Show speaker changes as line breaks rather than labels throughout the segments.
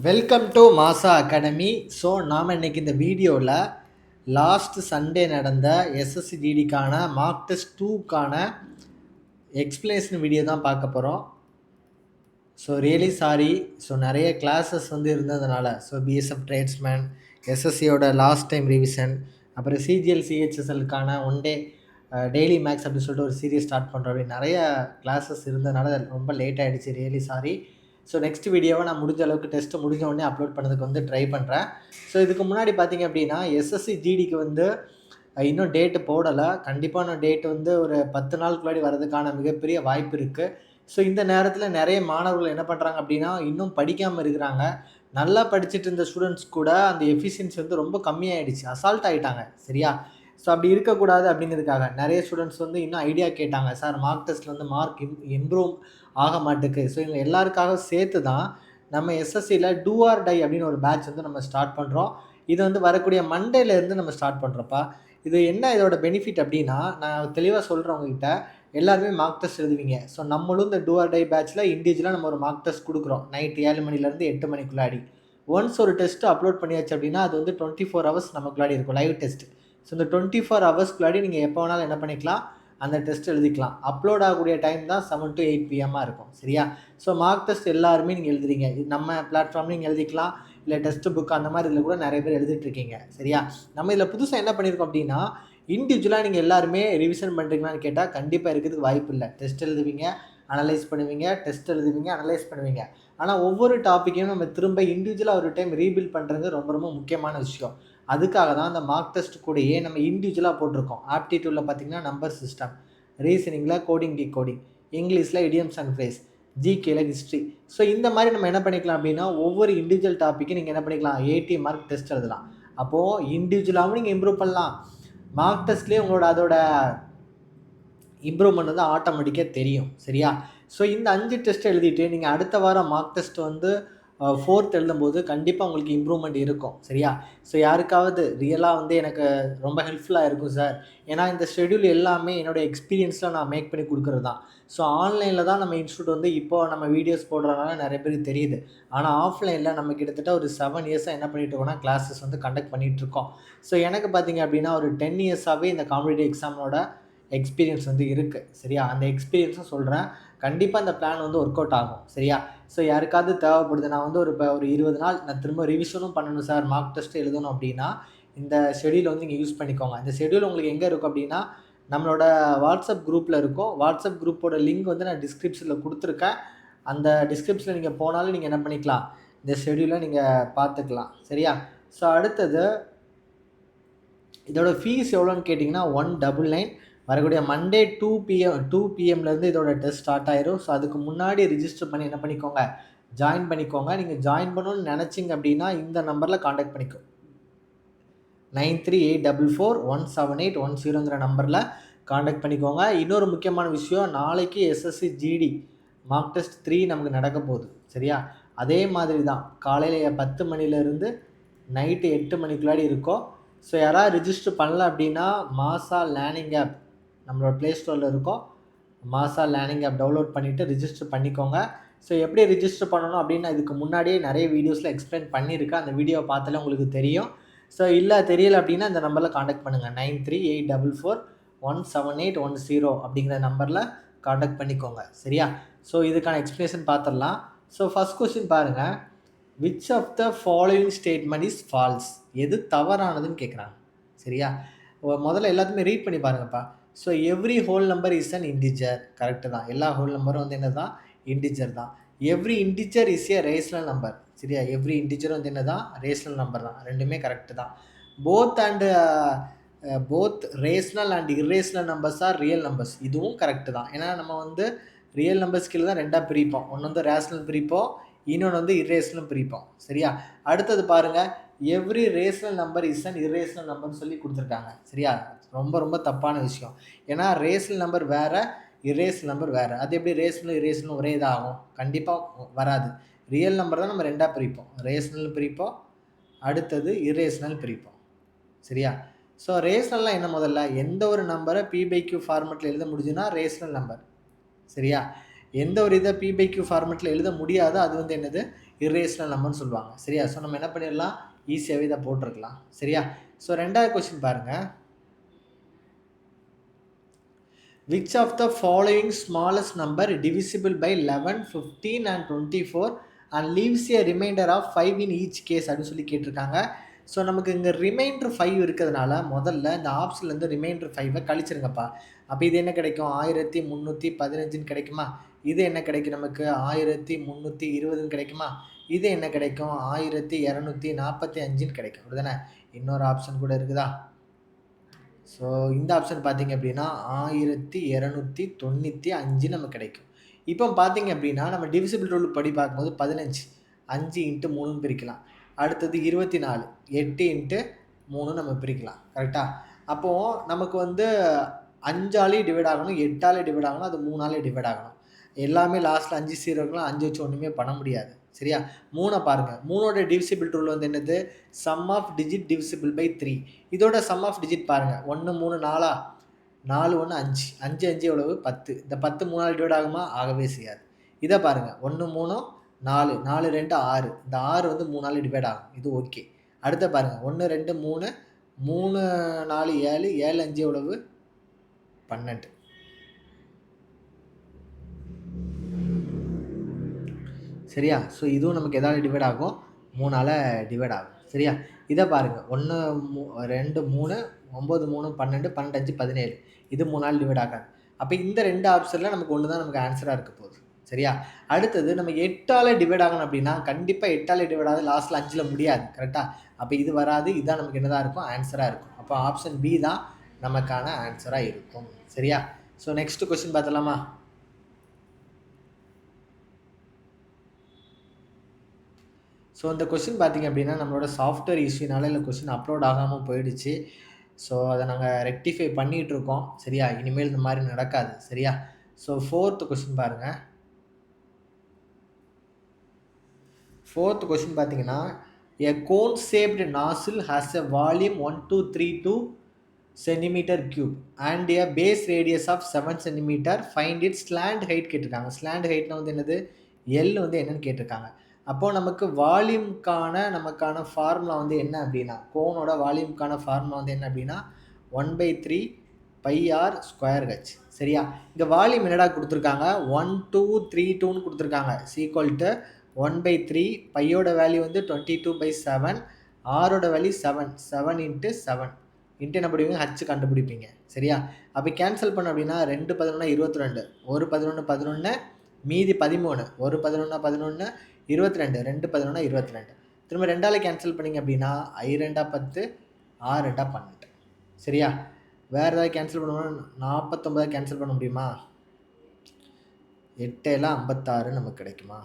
Welcome to Masa academy. So நாம் இன்னைக்கு இந்த வீடியோவில் லாஸ்ட் சண்டே நடந்த எஸ்எஸ்சி ஜிடிக்கான மார்க் டெஸ்ட் 2க்கான எக்ஸ்பிளேஷன் வீடியோ தான் பார்க்க போகிறோம். So really sorry. ஸோ நிறைய கிளாஸஸ் இருந்ததுனால பிஎஸ்எஃப் ட்ரேட்ஸ்மேன், எஸ்எஸ்சியோட லாஸ்ட் டைம் ரிவிஷன், அப்புறம் சிஜிஎல் சிஹெச்எஸ்எல்க்கான ஒன் டே டெய்லி மேக்ஸ் அப்படின்னு சொல்லிட்டு ஒரு சீரியஸ் ஸ்டார்ட் பண்ணுறோம். அப்படி நிறைய கிளாஸஸ் இருந்ததுனால ரொம்ப லேட் ஆகிடுச்சு. Really sorry. ஸோ நெக்ஸ்ட் வீடியோவை நான் முடிஞ்ச அளவுக்கு டெஸ்ட்டு முடிஞ்ச உடனே அப்லோட் பண்ணதுக்கு ட்ரை பண்ணுறேன். ஸோ இதுக்கு முன்னாடி பார்த்தீங்க அப்படின்னா எஸ்எஸ்சி ஜிடிக்கு இன்னும் டேட்டு போடலை. கண்டிப்பாக இன்னும் டேட் ஒரு 10 நாளுக்கு முன்னாடி வரதுக்கான மிகப்பெரிய வாய்ப்பு இருக்குது. ஸோ இந்த நேரத்தில் நிறைய மாணவர்கள் என்ன பண்ணுறாங்க அப்படின்னா இன்னும் படிக்காமல் இருக்கிறாங்க. நல்லா படிச்சுட்டு இருந்த ஸ்டூடெண்ட்ஸ் கூட அந்த எஃபிஷியன்சி ரொம்ப கம்மியாகிடுச்சு, அசால்ட் ஆகிட்டாங்க. சரியா? ஸோ அப்படி இருக்கக்கூடாது அப்படிங்கிறதுக்காக நிறைய ஸ்டூடெண்ட்ஸ் இன்னும் ஐடியா கேட்டாங்க. சார் மார்க் டெஸ்ட்டில் மார்க் இம்ப்ரூவ் ஆக மாட்டேக்கு. ஸோ இவங்க எல்லாருக்காக சேர்த்து தான் நம்ம எஸ்எஸ்சியில் டூ ஆர் டை அப்படின்னு ஒரு பேட்ச் நம்ம ஸ்டார்ட் பண்ணுறோம். இது வரக்கூடிய மண்டேலேருந்து நம்ம ஸ்டார்ட் பண்ணுறப்பா. இது என்ன இதோட பெனிஃபிட் அப்படின்னா, நான் தெளிவாக சொல்கிறேன் உங்ககிட்ட. எல்லாருமே மார்க் டெஸ்ட் எழுதுவீங்க. ஸோ நம்மளும் இந்த டூ ஆர் டை பேட்ச்சில் இண்டிவிஜுவலாக நம்ம ஒரு மார்க் டெஸ்ட் கொடுக்குறோம். நைட் 7 மணிலேருந்து 8 மணிக்குள்ளாடி. ஒன்ஸ் ஒரு டெஸ்ட்டு அப்லோட் பண்ணியாச்சு அப்படின்னா அது 24 ஹவர்ஸ் நமக்குள்ளாடி இருக்கும் லைவ் டெஸ்ட். ஸோ இந்த 24 ஹவர்ஸ்க்குள்ளாடி நீங்கள் எப்போ வேணாலும் என்ன பண்ணிக்கலாம், அந்த டெஸ்ட் எழுதிக்கலாம். அப்லோட் ஆகக்கூடிய டைம் தான் 7 to 8 PM இருக்கும். சரியா? ஸோ மார்க் டெஸ்ட் எல்லாருமே நீங்கள் எழுதுறீங்க. நம்ம பிளாட்ஃபார்ம்லையும் நீங்கள் எழுதிக்கலாம், இல்லை டெஸ்ட் புக் அந்த மாதிரி இதில் கூட நிறைய பேர் எழுதிட்டுருக்கீங்க. சரியா? நம்ம இதில் புதுசாக என்ன பண்ணியிருக்கோம் அப்படின்னா, இண்டிவிஜுவலாக நீங்கள் எல்லாருமே ரிவிஷன் பண்ணுறீங்களான்னு கேட்டால் கண்டிப்பாக இருக்கிறதுக்கு வாய்ப்பு இல்லை. டெஸ்ட் எழுதுவீங்க, அனலைஸ் பண்ணுவீங்க, டெஸ்ட் எழுதுவீங்க, அனலைஸ் பண்ணுவீங்க. ஆனால் ஒவ்வொரு டாப்பிக்கையும் நம்ம திரும்ப இண்டிவிஜுவலாக ஒரு டைம் ரீபில்ட் பண்ணுறது ரொம்ப ரொம்ப முக்கியமான விஷயம். அதுக்காக தான் அந்த மார்க் டெஸ்ட் கூடயே நம்ம இண்டிவிஜுவலாக போட்டிருக்கோம். ஆப்டிடியூடில் பார்த்தீங்கன்னா நம்பர் சிஸ்டம், ரீசனிங்கில் கோடிங் டிகோடிங், இங்கிலீஷில் இடியம்ஸ் அண்ட் ஃப்ரேஸ், ஜிகேல ஹிஸ்ட்ரி. ஸோ இந்த மாதிரி நம்ம என்ன பண்ணிக்கலாம் அப்படின்னா, ஒவ்வொரு இண்டிவிஜுவல் டாப்பிக்கு நீங்கள் என்ன பண்ணிக்கலாம், 80 மார்க் டெஸ்ட் எழுதலாம். அப்போது இண்டிவிஜுவலாகவும் நீங்கள் இம்ப்ரூவ் பண்ணலாம். மார்க் டெஸ்ட்லேயே உங்களோட அதோட இம்ப்ரூவ்மெண்ட் ஆட்டோமேட்டிக்காக தெரியும். சரியா? ஸோ இந்த 5 டெஸ்ட் எழுதிட்டு நீங்கள் அடுத்த வாரம் மார்க் டெஸ்ட் 4th எழுதும்போது கண்டிப்பாக உங்களுக்கு இம்ப்ரூவ்மெண்ட் இருக்கும். சரியா? ஸோ யாருக்காவது ரியலாக எனக்கு ரொம்ப ஹெல்ப்ஃபுல்லாக இருக்கும் சார். ஏன்னா இந்த ஷெட்யூல் எல்லாமே என்னோடய எக்ஸ்பீரியன்ஸில் நான் மேக் பண்ணி கொடுக்குறது தான். ஸோ ஆன்லைனில் தான் நம்ம இன்ஸ்டியூட் இப்போ நம்ம வீடியோஸ் போடுறதுனால நிறைய பேருக்கு தெரியுது. ஆனால் ஆஃப்லைனில் நம்ம கிட்டத்தட்ட ஒரு 7 இயர்ஸாக என்ன பண்ணிட்டு இருக்கோம்னா கிளாஸஸ் கண்டக்ட் பண்ணிகிட்ருக்கோம். ஸோ எனக்கு பார்த்தீங்க அப்படின்னா ஒரு 10 இயர்ஸாகவே இந்த காம்படிட்டிவ் எக்ஸாமோட எக்ஸ்பீரியன்ஸ் இருக்குது. சரியா? அந்த எக்ஸ்பீரியன்ஸும் சொல்கிறேன். கண்டிப்பாக இந்த பிளான் ஒர்க் அவுட் ஆகும். சரியா? ஸோ யாருக்காவது தேவைப்படுது, நான் இப்போ ஒரு 20 நாள் நான் திரும்ப ரிவிஷனும் பண்ணணும் சார், மார்க் டெஸ்ட் எழுதணும் அப்படின்னா இந்த ஷெட்யூல் நீங்கள் யூஸ் பண்ணிக்கோங்க. இந்த ஷெட்யூல் உங்களுக்கு எங்கே இருக்கும் அப்படின்னா, நம்மளோட வாட்ஸ்அப் குரூப்பில் இருக்கும். வாட்ஸ்அப் குரூப்போட லிங்க் நான் டிஸ்கிரிப்ஷனில் கொடுத்துருக்கேன். அந்த டிஸ்கிரிப்ஷனில் நீங்கள் போனாலும் நீங்கள் என்ன பண்ணிக்கலாம், இந்த ஷெட்யூலை நீங்கள் பார்த்துக்கலாம். சரியா? ஸோ அடுத்தது இதோட ஃபீஸ் எவ்வளோன்னு கேட்டிங்கன்னா 199. வரக்கூடிய மண்டே 2 PM இதோட டெஸ்ட் ஸ்டார்ட் ஆயிரும். ஸோ அதுக்கு முன்னாடி ரிஜிஸ்டர் பண்ணி என்ன பண்ணிக்கோங்க, ஜாயின் பண்ணிக்கோங்க. நீங்கள் ஜாயின் பண்ணணும்னு நினச்சிங்க அப்படின்னா இந்த நம்பரில் காண்டாக்ட் பண்ணிக்கோ, 9384417810 நம்பரில் காண்டாக்ட் பண்ணிக்கோங்க. இன்னொரு முக்கியமான விஷயம், நாளைக்கு எஸ்எஸ்சி ஜிடி மார்க் டெஸ்ட் 3 நமக்கு நடக்க போகுது. சரியா? அதே மாதிரி தான் காலையில் 10 மணிலேருந்து நைட்டு 8 மணிக்குள்ளாடி இருக்கும். ஸோ யாராவது ரிஜிஸ்டர் பண்ணல அப்படின்னா மாசா லேர்னிங் ஆப் நம்மளோட ப்ளே ஸ்டோரில் இருக்கும். மாசா லேர்னிங் ஆப் டவுன்லோட் பண்ணிவிட்டு ரிஜிஸ்டர் பண்ணிக்கோங்க. ஸோ எப்படி ரிஜிஸ்டர் பண்ணணும் அப்படின்னு இதுக்கு முன்னாடியே நிறைய வீடியோஸில் எக்ஸ்பிளைன் பண்ணியிருக்கேன். அந்த வீடியோவை பார்த்தாலே உங்களுக்கு தெரியும். ஸோ இல்லை தெரியல அப்படின்னா இந்த நம்பரில் காண்டாக்ட் பண்ணுங்கள், 9384417810 அப்படிங்கிற நம்பரில் காண்டாக்ட் பண்ணிக்கோங்க. சரியா? ஸோ இதுக்கான எக்ஸ்ப்ளனேஷன் பார்த்துடலாம். ஸோ ஃபஸ்ட் கொஸ்டின் பாருங்கள், which of the following statement is false? எது தவறானதுன்னு கேட்குறாங்க. சரியா? முதல்ல எல்லாத்தையுமே ரீட் பண்ணி பாருங்கப்பா. So every whole number is an integer. Correct தான். எல்லா ஹோல் நம்பரும் என்ன தான், இன்டிஜர் தான். Every integer is a rational number. சரியா? எவ்ரி இன்டிஜர் என்ன தான், ரேஷனல் நம்பர் தான். ரெண்டுமே கரெக்டு தான். Both rational and irrational numbers are real numbers. இதுவும் கரெக்டு தான். ஏன்னா நம்ம ரியல் நம்பர்ஸ் கீழே தான் ரெண்டாக பிரிப்போம். ஒன்று ரேஷனல் பிரிப்போம், இன்னொன்று இர்ரேஷனல் பிரிப்போம். சரியா? அடுத்தது பாருங்கள், every rational number is an irrational நம்பர்னு சொல்லி கொடுத்துருக்காங்க. சரியா? ரொம்ப ரொம்ப தப்பான விஷயம். ஏன்னா ரேஷனல் நம்பர் வேறு, இரேஷனல் நம்பர் வேறு. அது எப்படி ரேஷனல் இரேஷனல் ஒரே இதாகும்? கண்டிப்பாக வராது. ரியல் நம்பர் தான் நம்ம ரெண்டாக பிரிப்போம். ரேஷனல் பிரிப்போம், அடுத்தது இரேஷனல் பிரிப்போம். சரியா? ஸோ ரேஷனல்லாம் என்ன, முதல்ல எந்த ஒரு நம்பரை P/Q ஃபார்மெட்டில் எழுத முடிஞ்சுன்னா ரேஷனல் நம்பர். சரியா? எந்த ஒரு இதை P/Q ஃபார்மெட்டில் எழுத முடியாதோ அது வந்து என்னது இர்ரேஷனல் நம்பர்னு சொல்லுவாங்க. சரியா? ஸோ நம்ம என்ன பண்ணிடலாம், ஈஸியாகவே இதை போட்டிருக்கலாம். சரியா? ஸோ 2வது கொஸ்டின் பாருங்கள். Which of the following smallest number divisible by 11, 15 and 24 and leaves a remainder of 5 in each case அப்படின்னு சொல்லி கேட்டிருக்காங்க. ஸோ நமக்கு இங்கே ரிமைண்டர் 5 இருக்கிறதுனால முதல்ல இந்த ஆப்ஷன்லேருந்து ரிமைண்டர் 5 கழிச்சிருங்கப்பா. அப்போ இது என்ன கிடைக்கும், 1315 கிடைக்குமா? இது என்ன கிடைக்கும், நமக்கு 1320 கிடைக்குமா? இது என்ன கிடைக்கும், 1245 கிடைக்கும். அப்படிதானே? இன்னொரு ஆப்ஷன் கூட இருக்குதா? ஸோ இந்த ஆப்ஷன் பார்த்தீங்க அப்படின்னா 1295 நமக்கு கிடைக்கும். இப்போ பார்த்தீங்க அப்படின்னா நம்ம டிவிசிபிள் ரூல் படி பார்க்கும்போது 15 5 இன்ட்டு 3 பிரிக்கலாம். அடுத்தது 24 8 இன்ட்டு 3 நம்ம பிரிக்கலாம். கரெக்டாக? அப்போது நமக்கு வந்து 5ஆலே டிவைட் ஆகணும், 8ஆலே டிவைட் ஆகணும், அது 3ஆலே டிவைட் ஆகணும். எல்லாமே லாஸ்ட்டில் 5 0 இருக்கலாம், 5 வச்சு ஒன்றுமே பண்ண முடியாது. சரியா? 3 பாருங்கள். 3ஓட டிவிசிபிள் ரூல் வந்து என்னது, sum of digit divisible by 3. இதோட சம் ஆஃப் டிஜிட் பாருங்கள். 1 3 4 4 1 5 5 5 எவ்வளவு 10. இந்த 10 3ஆல் டிவைட் ஆகுமா? ஆகவே செய்யாது. இதை பாருங்கள். 1 3 4 4 2 6. இந்த 6 வந்து 3ஆல் டிவைட் ஆகும். இது ஓகே. அடுத்த பாருங்கள். 1 2 3 3 4 7 7 5 எவ்வளவு 12. சரியா? ஸோ இதுவும் நமக்கு எதாவது டிவைட் ஆகும், 3ஆல் டிவைட் ஆகும். சரியா? இதை பாருங்கள். 1 2 3 9 3 12 12 5 17. இது 3ஆல் டிவைட் ஆகாது. அப்போ இந்த 2 ஆப்ஷனில் நமக்கு ஒன்று தான் நமக்கு ஆன்சராக இருக்க போகுது. சரியா? அடுத்தது நம்ம 8ஆல் டிவைட் ஆகணும் அப்படின்னா கண்டிப்பாக 8ஆல் டிவைட் ஆகுது, லாஸ்ட்டில் 5ல் முடியாது. கரெக்டாக? அப்போ இது வராது. இதுதான் நமக்கு என்னதான் இருக்கும், ஆன்சராக இருக்கும். அப்போ ஆப்ஷன் பி தான் நமக்கான ஆன்சராக இருக்கும். சரியா? ஸோ நெக்ஸ்ட் கொஸ்டின் பார்த்தலாமா? ஸோ இந்த கொஸ்டின் பார்த்திங்க அப்படின்னா நம்மளோட சாஃப்ட்வேர் இஷ்யூனால இல்லை கொஸ்டின் அப்லோட் ஆகாமல் போயிடுச்சு. ஸோ அதை நாங்கள் ரெக்டிஃபை பண்ணிகிட்ருக்கோம். சரியா? இனிமேல் இந்த மாதிரி நடக்காது. சரியா? ஸோ 4th கொஸ்டின் பாருங்கள். 4th கொஸ்டின் பார்த்தீங்கன்னா, a cone shaped nozzle has a volume 1232 cm³ and a base radius of 7 cm. Find its slant height கேட்டிருக்காங்க. ஸ்லாண்ட் ஹைட்னா வந்து என்னது, எல் வந்து என்னன்னு கேட்டிருக்காங்க. அப்போது நமக்கு வால்யூம்க்கான நமக்கான ஃபார்முலா வந்து என்ன அப்படின்னா, கோனோட வால்யூம்க்கான ஃபார்முலா வந்து என்ன அப்படின்னா 1/3 πr²h. சரியா? இங்கே வால்யூம் என்னடா கொடுத்துருக்காங்க, 1232ன்னு கொடுத்துருக்காங்க. ஈக்குவல் டு 1/3 பையோட வேல்யூ வந்து 22/7, ஆரோட வேல்யூ 7 7 இன்ட்டு 7 இன்ட்டு என்ன பண்ணுவீங்க, ஹச் கண்டுபிடிப்பீங்க. சரியா? அப்போ கேன்சல் பண்ண அப்படின்னா 2 11 22, 1 11 11, மீதி 13, 1 11 11, 22, 2 11 22. திரும்ப 2ஆல் கேன்சல் பண்ணிங்க அப்படின்னா I 2 10, R 2 12. சரியா? வேறு ஏதாவது கேன்சல் பண்ணணும்னா 49 கேன்சல் பண்ண முடியுமா? 8 56 நமக்கு கிடைக்குமா?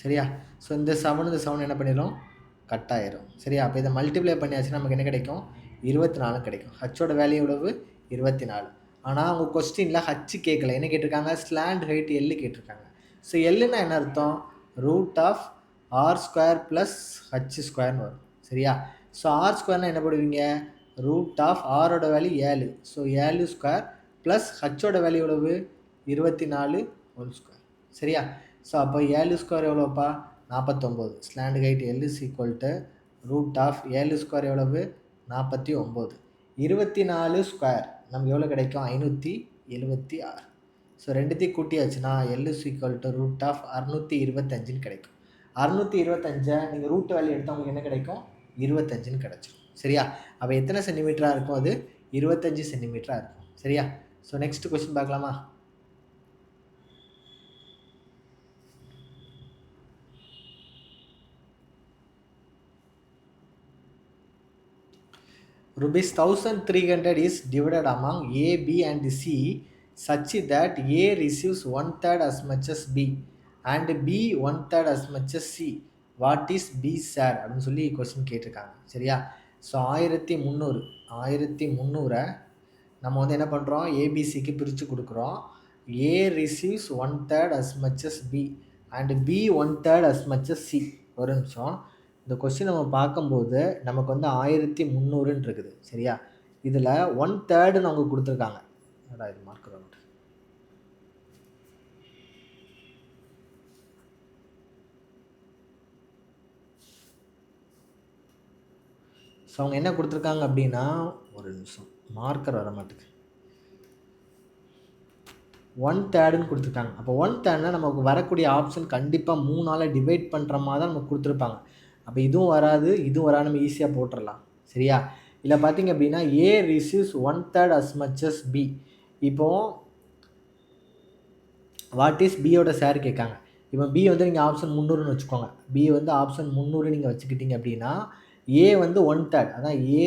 சரியா? ஸோ இந்த 7 என்ன பண்ணிடும், கட் ஆயிரும். சரியா? அப்போ இதை மல்டிப்ளை பண்ணியாச்சுன்னா நமக்கு என்ன கிடைக்கும், 24 கிடைக்கும். ஹச்சோட வேல்யூ எவ்வளவு, 24. ஆனால் அவங்க கொஸ்டினில் ஹச் கேட்கல, என்ன கேட்டிருக்காங்க, ஸ்லாண்ட் ஹைட் எல் கேட்டிருக்காங்க. ஸோ எல்லுன்னா என்ன அர்த்தம், √r² + h² வரும். சரியா? ஸோ r² என்ன போடுவீங்க, √r வேல்யூ 7, ஸோ 7² ப்ளஸ் ஹச்சோட வேல்யூ எவ்வளவு 24². சரியா? ஸோ அப்போ 7² எவ்வளோப்பா, 49. ஸ்லாண்ட் ஹைட் எல் √7² எவ்வளவு 49. 24² நமக்கு எவ்வளோ கிடைக்கும், 576. ஸோ ரெண்டுத்தையும் கூட்டியாச்சுன்னா எல் √625 கிடைக்கும். 625 நீங்கள் ரூட் வேல்யூ எடுத்தால் உங்களுக்கு என்ன கிடைக்கும், 25 கிடைச்சிடும். சரியா? அப்போ எத்தனை சென்டிமீட்டராக இருக்கும், அது 25 சென்டிமீட்டராக இருக்கும். சரியா? ஸோ நெக்ஸ்ட் கொஸ்டின் பார்க்கலாமா? Rupees 1300 is divided among A, B and C such that A receives 1/3 as much as B and B 1/3 as much as C. What is B share அப்படின்னு சொல்லி கொஸ்டின் கேட்டிருக்காங்க. சரியா? ஸோ 1300 நம்ம வந்து என்ன பண்ணுறோம், ஏபிசிக்கு பிரித்து கொடுக்குறோம். A receives 1/3 as much as B and B 1/3 as much as C. ஒரு நிமிஷம், இந்த கொஸ்டின் நம்ம பார்க்கும்போது நமக்கு வந்து 1300 இருக்குது. சரியா? இதில் 1/3 அவங்க கொடுத்துருக்காங்க. இது மார்க்கர் அவுட். ஸோ அவங்க என்ன கொடுத்துருக்காங்க அப்படின்னா, ஒரு நிமிஷம் மார்க்கர் வர மாட்டேங்குது, 1/3 கொடுத்துருக்காங்க. அப்போ 1/3 நமக்கு வரக்கூடிய ஆப்ஷன் கண்டிப்பாக 3ஆல் டிவைட் பண்ணுற மாதிரி தான் நமக்கு கொடுத்துருப்பாங்க. அப்போ இதுவும் வராது இதுவும் வராது, நம்ம ஈஸியாக போட்டுடலாம். சரியா? இதில் பார்த்தீங்க அப்படின்னா A receives 1/3 as much as B. இப்போது வாட் இஸ் பியோட ஷேர் கேட்காங்க. இப்போ பி வந்து நீங்கள் ஆப்ஷன் 300ன்னு வச்சுக்கோங்க. பி வந்து ஆப்ஷன் 300 நீங்கள் வச்சுக்கிட்டீங்க அப்படின்னா ஏ வந்து 1/3, அதான் ஏ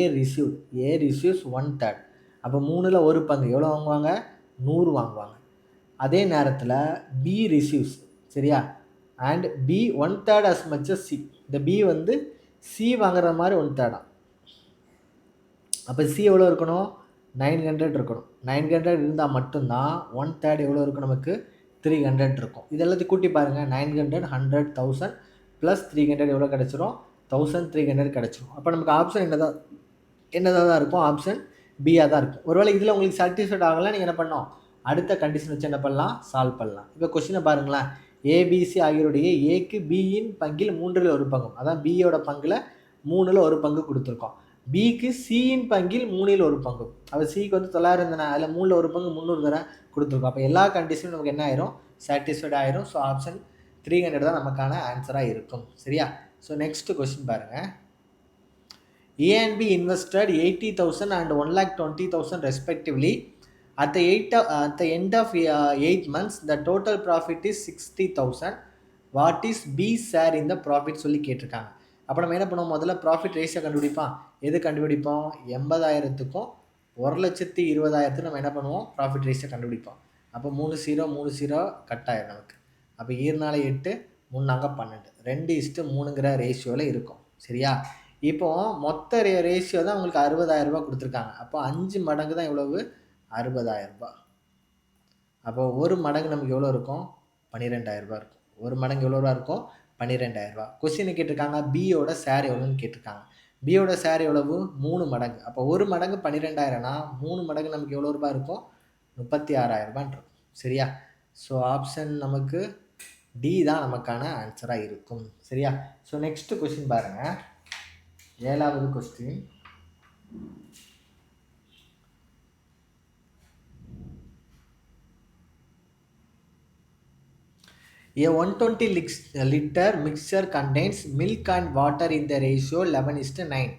ரிசீவ்ஸ் 1/3. அப்போ 3ல் ஒரு பங்கு எவ்வளோ வாங்குவாங்க? 100 வாங்குவாங்க. அதே நேரத்தில் பி ரிசீவ்ஸ், சரியா, and B 1/3 as much as C. இந்த பி வந்து சி வாங்குற மாதிரி 1/3. அப்போ சி எவ்வளோ இருக்கணும்? 900 இருக்கணும். 900 இருந்தால் மட்டும்தான் 1/3 எவ்வளோ இருக்கும்? நமக்கு 300 இருக்கும். இதெல்லாத்தையும் கூட்டி பாருங்கள். 900, 100, 1000 ப்ளஸ் 300 எவ்வளோ கிடச்சிரும்? 1300 கிடச்சிரும். அப்போ நமக்கு ஆப்ஷன் என்னதான் இருக்கும்? ஆப்ஷன் பியாக தான் இருக்கும். ஒருவேளை இதில் உங்களுக்கு சாட்டிஸ்ஃபைட் ஆகலாம், நீங்கள் என்ன பண்ணோம்? அடுத்த கண்டிஷன் வச்சு என்ன பண்ணலாம்? சால்வ் பண்ணலாம். இப்போ கொஸ்டினை பாருங்களேன். ஏபிசி ஆகியோருடைய ஏக்கு பியின் பங்கில் 3ல் ஒரு பங்கு, அதான் பியோட பங்கில் 3ல் ஒரு பங்கு கொடுத்துருக்கோம். பிக்கு சியின் பங்கில் 3ல் ஒரு பங்கு. அப்போ சிக்கு வந்து 900 தானே, அதில் 3ல் ஒரு பங்கு 300 தானே கொடுத்துருக்கோம். அப்போ எல்லா கண்டிஷனும் நமக்கு என்ன ஆயிரும்? சாட்டிஸ்ஃபைட் ஆயிரும். ஸோ ஆப்ஷன் 300 தான் நமக்கான ஆன்சராக இருக்கும். சரியா? ஸோ நெக்ஸ்ட் கொஸ்டின் பாருங்கள். A and B invested 80,000 and 1,20,000 respectively. At the end of 8 months, the total profit is 60,000. What is B's share in the profit சொல்லி கேட்டிருக்காங்க. அப்போ நம்ம என்ன பண்ணுவோம்? முதல்ல ப்ராஃபிட் ரேஷியோ கண்டுபிடிப்போம். எது கண்டுபிடிப்போம்? 80,000க்கும் 1,20,000 நம்ம என்ன பண்ணுவோம்? ப்ராஃபிட் ரேஷியோ கண்டுபிடிப்போம். அப்போ 3 கட் ஆயிரும் நமக்கு. அப்போ 7 8 3 12 2:3ங்கிற ரேஷியோவில் இருக்கும். சரியா? இப்போ மொத்த ரேஷியோ தான் உங்களுக்கு 60,000 கொடுத்துருக்காங்க. அப்போ 5 மடங்கு தான் எவ்வளவு? 60,000. அப்போ ஒரு மடங்கு நமக்கு எவ்வளோ இருக்கும்? 12,000 இருக்கும். ஒரு மடங்கு எவ்வளோவா இருக்கும்? 12,000. கொஸ்டின் கேட்டிருக்காங்க பியோட ஷேர் எவ்வளோன்னு கேட்டிருக்காங்க. பியோட ஷேர் எவ்வளவு? 3 மடங்கு. அப்போ ஒரு மடங்கு 12,000னா 3 மடங்கு நமக்கு எவ்வளோ ரூபாய் இருக்கும்? 36,000 இருக்கும். சரியா? ஸோ ஆப்ஷன் நமக்கு டி தான் நமக்கான ஆன்சராக இருக்கும். சரியா? ஸோ நெக்ஸ்ட் கொஸ்டின் பாருங்கள். 7வது question. A 120 liter mixture contains milk and water in the ratio 11:9.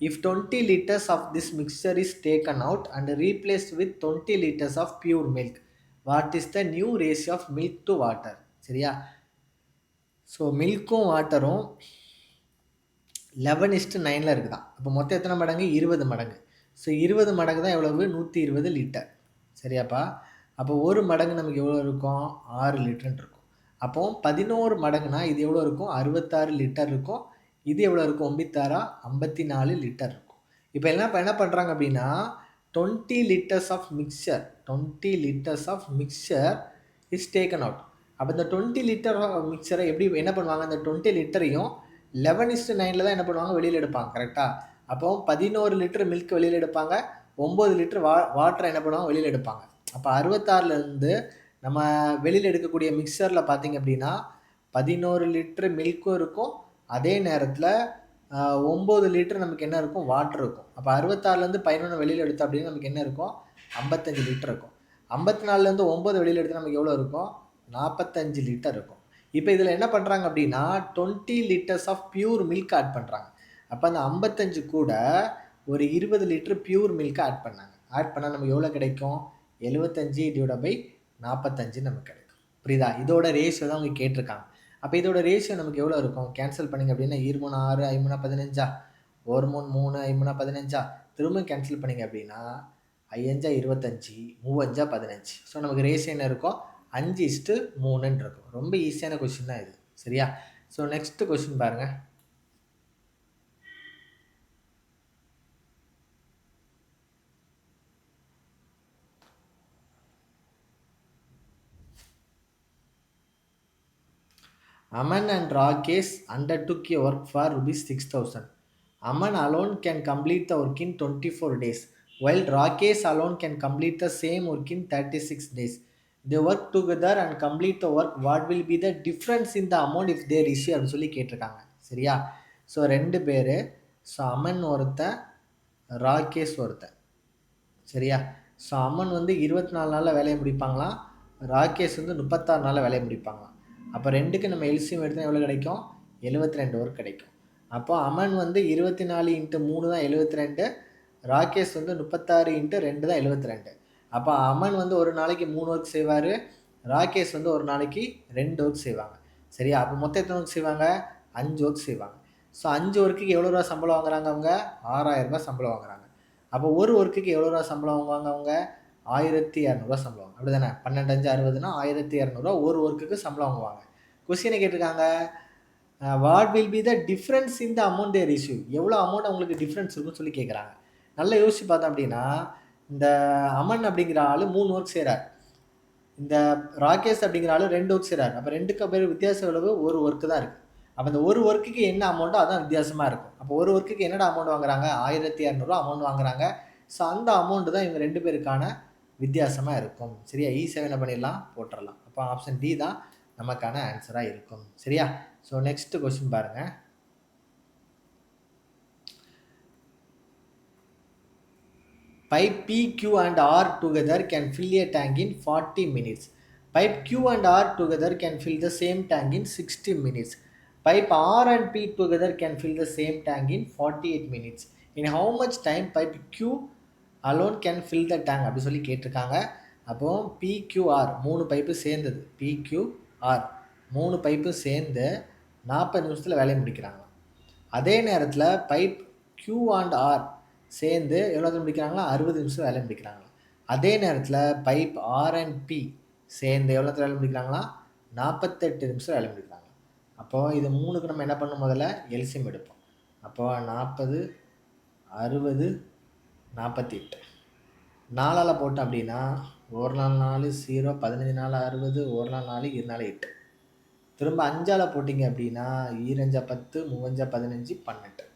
If 20 liters of this mixture is taken out and replaced with 20 liters of pure milk, what is the new ratio of milk to water? சரியா? So மில்க்கும் வாட்டரும் 11:9 இருக்குதான். அப்போ மொத்தம் எத்தனை மடங்கு? 20 மடங்கு. So 20 மடங்கு தான் எவ்வளவு? 120 லிட்டர். சரியாப்பா? அப்போ ஒரு மடங்கு நமக்கு எவ்வளோ இருக்கும்? 6 லிட்டர்னு இருக்கும். அப்போ 11 மடங்குனா இது எவ்வளோ இருக்கும்? 66 லிட்டர் இருக்கும். இது எவ்வளோ இருக்கும்? 9 54 லிட்டர் இருக்கும். இப்போ என்ன பண்ணுறாங்க அப்படின்னா 20 liters of mixture is taken out. அப்போ இந்த 20 லிட்டர் மிக்சரை எப்படி என்ன பண்ணுவாங்க? இந்த 20 லிட்டரையும் 11:9 தான் என்ன பண்ணுவாங்க? வெளியில் எடுப்பாங்க. கரெக்டாக? அப்போ 11 லிட்டர் மில்க் வெளியில் எடுப்பாங்க, 9 லிட்டர் வாட்டரை என்ன பண்ணுவாங்க? வெளியில் எடுப்பாங்க. அப்போ 66லேருந்து நம்ம வெளியில் எடுக்கக்கூடிய மிக்சரில் பார்த்திங்க அப்படின்னா 11 லிட்டர் மில்க்கும் இருக்கும், அதே நேரத்தில் 9 லிட்டர் நமக்கு என்ன இருக்கும்? வாட்டர் இருக்கும். அப்போ 66லேருந்து 11 வெளியில் எடுத்தோம் அப்படின்னா நமக்கு என்ன இருக்கும்? 55 லிட்டர் இருக்கும். 54லேருந்து 9 வெளியில் எடுத்தால் நமக்கு எவ்வளோ இருக்கும்? 45 லிட்டர் இருக்கும். இப்போ இதில் என்ன பண்ணுறாங்க அப்படின்னா 20 liters of pure milk add பண்ணுறாங்க. அப்போ அந்த 55 கூட ஒரு 20 லிட்டர் பியூர் மில்க் ஆட் பண்ணாங்க. ஆட் பண்ணால் நமக்கு எவ்வளோ கிடைக்கும்? 75/45 நமக்கு கிடைக்கும். புரியுதா? இதோட ரேஷியோ தான் அவங்க கேட்டிருக்காங்க. அப்போ இதோட ரேஷியோ நமக்கு எவ்வளோ இருக்கும்? கேன்சல் பண்ணிங்க அப்படின்னா 2 3 6 5 3 15 1 3 3 5 3 15 திரும்ப கேன்சல் பண்ணிங்க அப்படின்னா 5 25 3 15. ஸோ நமக்கு ரேஷியோ என்ன இருக்கும்? 5:3 இருக்கும். ரொம்ப ஈஸியான கொஸ்டின் தான் இது. சரியா? ஸோ நெக்ஸ்ட் கொஸ்டின் பாருங்கள். Aman and Rakesh undertook a work for rupees 6,000. Aman alone can complete the work in 24 days. while Rakesh alone can complete the same work in 36 days. They work together and complete the work. What will be the difference in the amount if they receive அப்படின்னு சொல்லி கேட்டிருக்காங்க. சரியா? So 2 பேர். So Aman ஒருத்தன், ராகேஷ் ஒருத்தன். சரியா? So Aman வந்து 24 நாளில் வேலையை முடிப்பாங்களாம், ராகேஷ் வந்து 36 நாளில் வேலையை முடிப்பாங்களாம். அப்போ ரெண்டுக்கு நம்ம எல்சிஎம் எடுத்தால் எவ்வளோ கிடைக்கும்? 72 ஒர்க் கிடைக்கும். அப்போ அமன் வந்து 24 × 3 தான் 72, ராகேஷ் வந்து 36 × 2 தான் 72. அப்போ அமன் வந்து ஒரு நாளைக்கு 3 ஒர்க் செய்வார், ராகேஷ் வந்து ஒரு நாளைக்கு 2 ஒர்க் செய்வாங்க. சரியா? அப்போ மொத்தம் எத்தனை ஒர்க் செய்வாங்க? 5 ஒர்க் செய்வாங்க. ஸோ 5 ஒர்க்குக்கு எவ்வளோ ரூபா சம்பளம் வாங்குறாங்க அவங்க? 6000 ரூபாய் சம்பளம் வாங்குறாங்க. அப்போ ஒரு ஒர்க்குக்கு எவ்வளோ ரூபா சம்பளம் வாங்குவாங்க அவங்க? 1200 சம்பளம். அப்படி தானே? 12 5 60னா 1200 ஒரு ஒர்க்குக்கு சம்பளம் வாங்குவாங்க. கொஸ்டினை கேட்டிருக்காங்க, what will be the difference in the amount they receive? எவ்வளோ அமௌண்ட் அவங்களுக்கு டிஃப்ரென்ஸ் இருக்குன்னு சொல்லி கேட்குறாங்க. நல்லா யோசிச்சு பார்த்தோம் அப்படின்னா, இந்த அமன் அப்படிங்கிற ஆள் 3 ஒர்க் செய்கிறார், இந்த ராகேஷ் அப்படிங்கிற ஆள் 2 ஒர்க் செய்கிறார். அப்போ 2க்கு பேர் வித்தியாசம் எவ்வளவு? ஒரு ஒர்க்கு தான் இருக்குது. அப்போ இந்த ஒரு ஒர்க்குக்கு என்ன அமௌண்ட்டோ அதான் வித்தியாசமாக இருக்கும். அப்போ ஒரு ஒர்க்குக்கு என்னடா அமௌண்ட் வாங்குறாங்க? 1200 அமௌண்ட் வாங்குறாங்க. ஸோ அந்த அமௌண்ட்டு தான் இவங்க 2 பேருக்கான வித்தியாசமாக இருக்கும். சரியா? ஈஸியாக என்ன பண்ணிடலாம்? போட்டுடலாம். அப்போ ஆப்ஷன் டி தான் நமக்கான ஆன்சராக இருக்கும். சரியா? ஸோ நெக்ஸ்ட் கொஸ்டின் பாருங்கள். Pipe P, Q and R together can fill a tank in 40 minutes. Pipe Q and R together can fill the same tank in 60 minutes. Pipe R and P together can fill the same tank in 48 minutes. In how much time pipe Q alone can fill the tank? அப்படி சொல்லி கேட்டிருக்காங்க. அப்போ PQR 3 pipe சேர்ந்தது, PQR 3 pipe சேர்ந்து 40 நிமிஷத்தில் வேலையை முடிக்கிறாங்க. அதே நேரத்தில் பைப் Q and R சேர்ந்து எவ்வளோ முடிக்கிறாங்களா? 60 நிமிஷம் வேலை முடிக்கிறாங்களா. அதே நேரத்தில் பைப் ஆர் அண்ட் பி சேர்ந்து எவ்வளோ வேலை முடிக்கிறாங்களா? 48 நிமிஷம் வேலை முடிக்கிறாங்க. அப்போது இது 3க்கு நம்ம என்ன பண்ணணும்? முதல்ல எல்சிஎம் எடுப்போம். அப்போ 40 60 48 4ஆல் போட்டோம் அப்படின்னா 1 நாள் 4 0 15 நாள் 60 1 நாள் 4 2 நாள் 8. திரும்ப 5ஆல் போட்டிங்க அப்படின்னா 2 5 10 3 5 15 18.